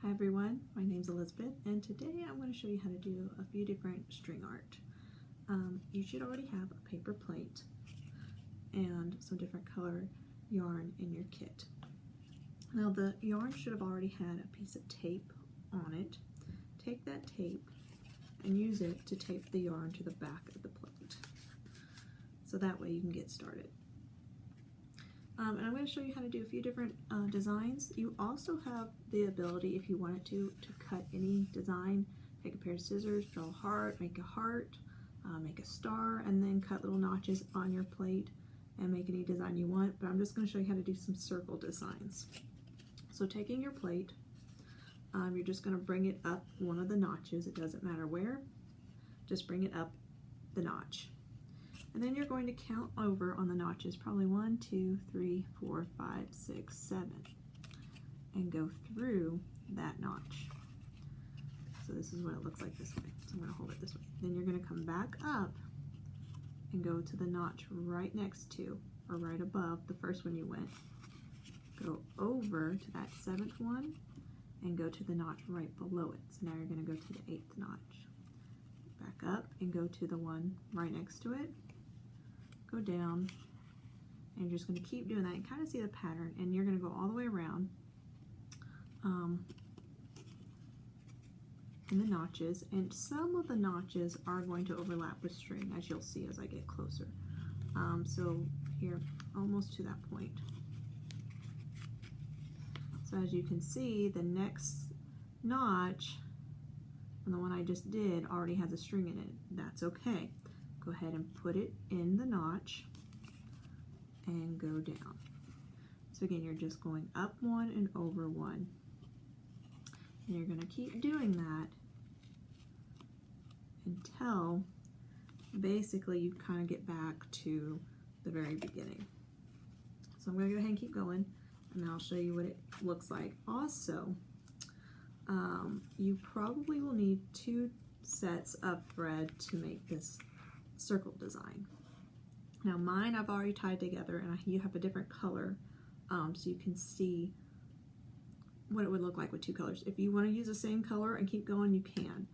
Hi everyone, my name's Elizabeth, and today I'm going to show you how to do a few different string art. You should already have a paper plate and some different color yarn in your kit. Now the yarn should have already had a piece of tape on it. Take that tape and use it to tape the yarn to the back of the plate, so that way you can get started. And I'm going to show you how to do a few different designs. You also have the ability, if you wanted to cut any design. Take a pair of scissors, draw a heart, make a star, and then cut little notches on your plate and make any design you want. But I'm just going to show you how to do some circle designs. So taking your plate, you're just going to bring it up one of the notches. It doesn't matter where, just bring it up the notch. And then you're going to count over on the notches, probably 1, 2, 3, 4, 5, 6, 7, and go through that notch. So this is what it looks like this way. So I'm going to hold it this way. Then you're going to come back up and go to the notch right next to, or right above the first one you went. Go over to that 7th one and go to the notch right below it. So now you're going to go to the 8th notch. Back up and go to the one right next to it. Go down, and you're just going to keep doing that and kind of see the pattern, and you're going to go all the way around in the notches, and some of the notches are going to overlap with string, as you'll see as I get closer. So here, almost to that point. So as you can see, the next notch and the one I just did already has a string in it. That's okay. Go ahead and put it in the notch and go down. So again, you're just going up one and over one. And you're going to keep doing that until basically you kind of get back to the very beginning. So I'm going to go ahead and keep going, and I'll show you what it looks like. Also, you probably will need 2 sets of thread to make this circle design. Now mine I've already tied together, and you have a different color, so you can see what it would look like with 2 colors. If you want to use the same color and keep going, you can.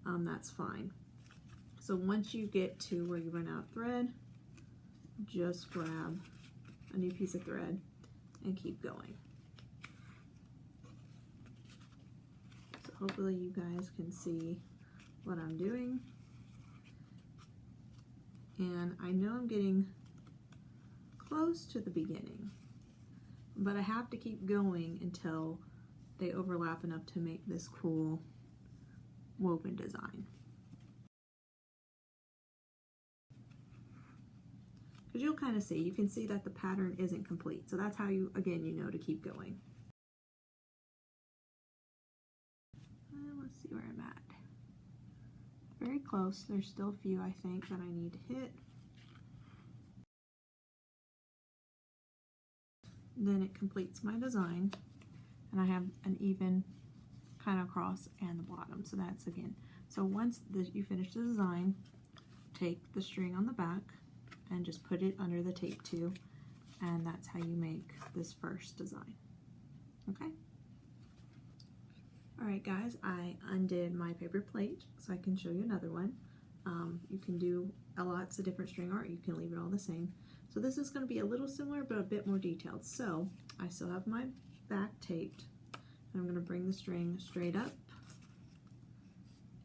That's fine. So once you get to where you run out of thread, just grab a new piece of thread and keep going. So hopefully you guys can see what I'm doing. And I know I'm getting close to the beginning, but I have to keep going until they overlap enough to make this cool woven design. Because you'll kind of see, you can see that the pattern isn't complete. So that's how you, again, you know to keep going. Let's see where I'm at. Very close. There's still a few, I think, that I need to hit. Then it completes my design, and I have an even kind of across and the bottom. So that's again. So once you finish the design, take the string on the back and just put it under the tape too, and that's how you make this first design. Okay? Alright guys, I undid my paper plate so I can show you another one. You can do lots of different string art. You can leave it all the same. So this is going to be a little similar but a bit more detailed. So I still have my back taped, and I'm going to bring the string straight up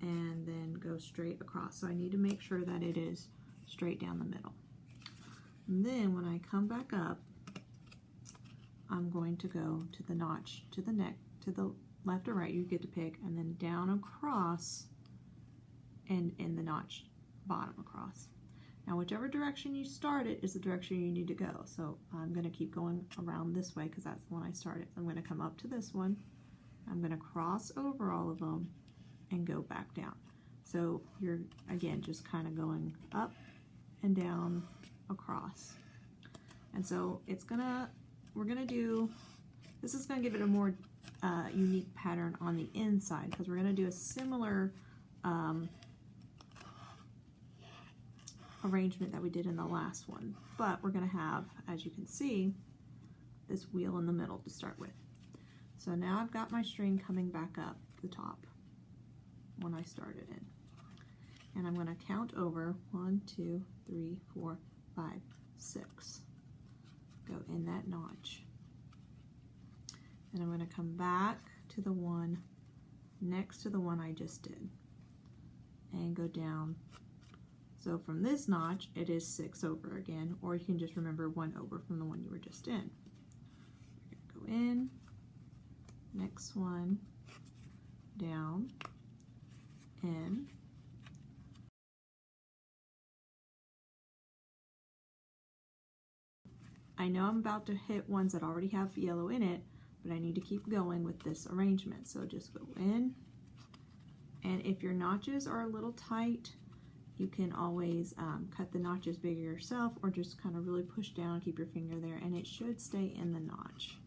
and then go straight across. So I need to make sure that it is straight down the middle. And then when I come back up, I'm going to go to the notch, to the neck, to the left or right, you get to pick, and then down across and in the notch bottom across. Now whichever direction you started is the direction you need to go. So I'm going to keep going around this way because that's the one I started. I'm going to come up to this one, I'm going to cross over all of them and go back down. So you're again just kind of going up and down across. And so we're gonna do, this is gonna give it a more unique pattern on the inside, because we're gonna do a similar arrangement that we did in the last one, but we're gonna have, as you can see, this wheel in the middle to start with. So now I've got my string coming back up the top when I started it. And I'm going to count over 1, 2, 3, 4, 5, 6. Go in that notch. And I'm going to come back to the one next to the one I just did and go down. So from this notch it is 6 over again, or you can just remember 1 over from the one you were just in. Go in, next one, down, in, I know I'm about to hit ones that already have yellow in it, but I need to keep going with this arrangement. So just go in, and if your notches are a little tight, you can always cut the notches bigger yourself, or just kind of really push down, keep your finger there, and it should stay in the notch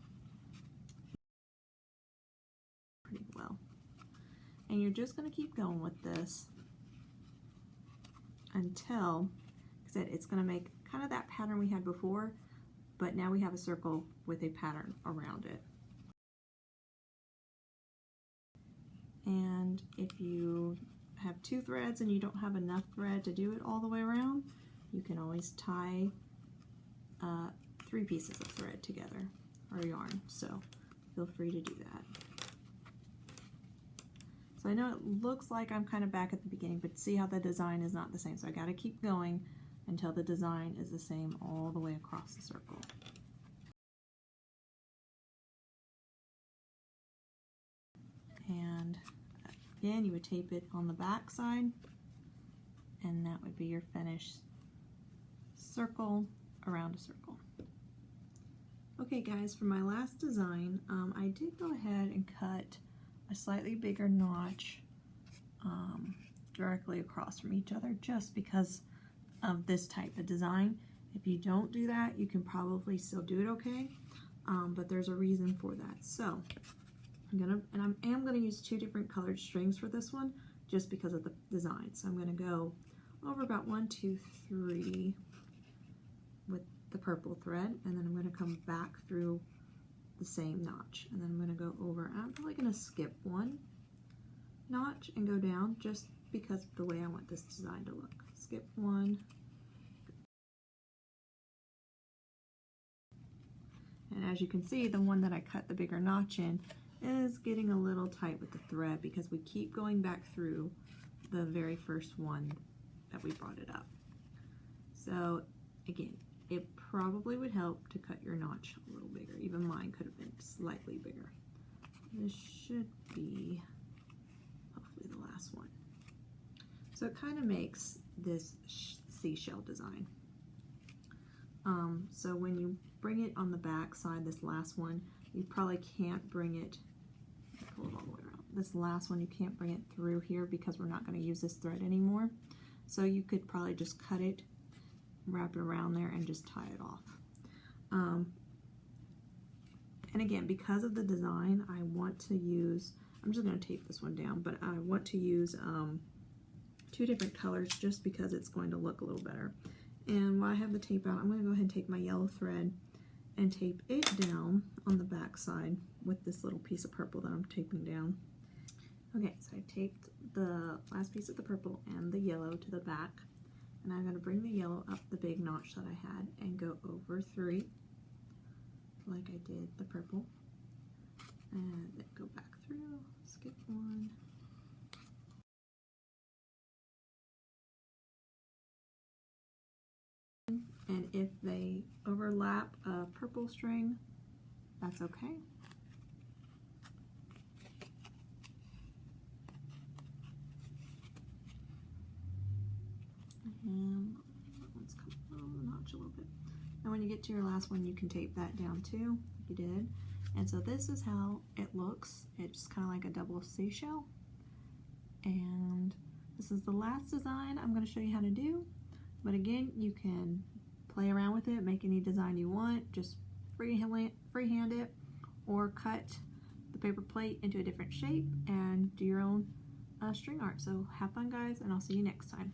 pretty well. And you're just going to keep going with this until, like I said, it's going to make kind of that pattern we had before, but now we have a circle with a pattern around it. And if you have 2 threads and you don't have enough thread to do it all the way around, you can always tie 3 pieces of thread together, or yarn, so feel free to do that. So I know it looks like I'm kind of back at the beginning, but see how the design is not the same, so I got to keep going until the design is the same all the way across the circle. And again, you would tape it on the back side, and that would be your finished circle around a circle. Okay guys, for my last design, I did go ahead and cut a slightly bigger notch directly across from each other, just because of this type of design. If you don't do that, you can probably still do it okay, but there's a reason for that. So I am gonna use 2 different colored strings for this one, just because of the design. So I'm gonna go over about 1, 2, 3 with the purple thread, and then I'm gonna come back through the same notch, and then I'm gonna go over. I'm probably gonna skip 1 notch and go down, just because of the way I want this design to look. Skip 1. And as you can see, the one that I cut the bigger notch in is getting a little tight with the thread, because we keep going back through the very first one that we brought it up. So again, it probably would help to cut your notch a little bigger. Even mine could have been slightly bigger. This should be hopefully the last one. So it kind of makes this seashell design. So when you bring it on the back side, this last one, you probably can't bring it, pull it all the way around. This last one, you can't bring it through here because we're not going to use this thread anymore. So you could probably just cut it, wrap it around there, and just tie it off. And again, because of the design, I want to use, I'm just going to tape this one down, but I want to use 2 different colors just because it's going to look a little better. And while I have the tape out, I'm going to go ahead and take my yellow thread and tape it down on the back side with this little piece of purple that I'm taping down. Okay, so I taped the last piece of the purple and the yellow to the back, and I'm going to bring the yellow up the big notch that I had and go over 3 like I did the purple, and then go back through, skip 1. And if they overlap a purple string, that's okay. And that one's coming on the notch a little bit. And when you get to your last one, you can tape that down too, like you did. And so this is how it looks. It's kind of like a double seashell. And this is the last design I'm going to show you how to do. But again, you can play around with it, make any design you want, just freehand it, or cut the paper plate into a different shape and do your own string art. So have fun guys, and I'll see you next time.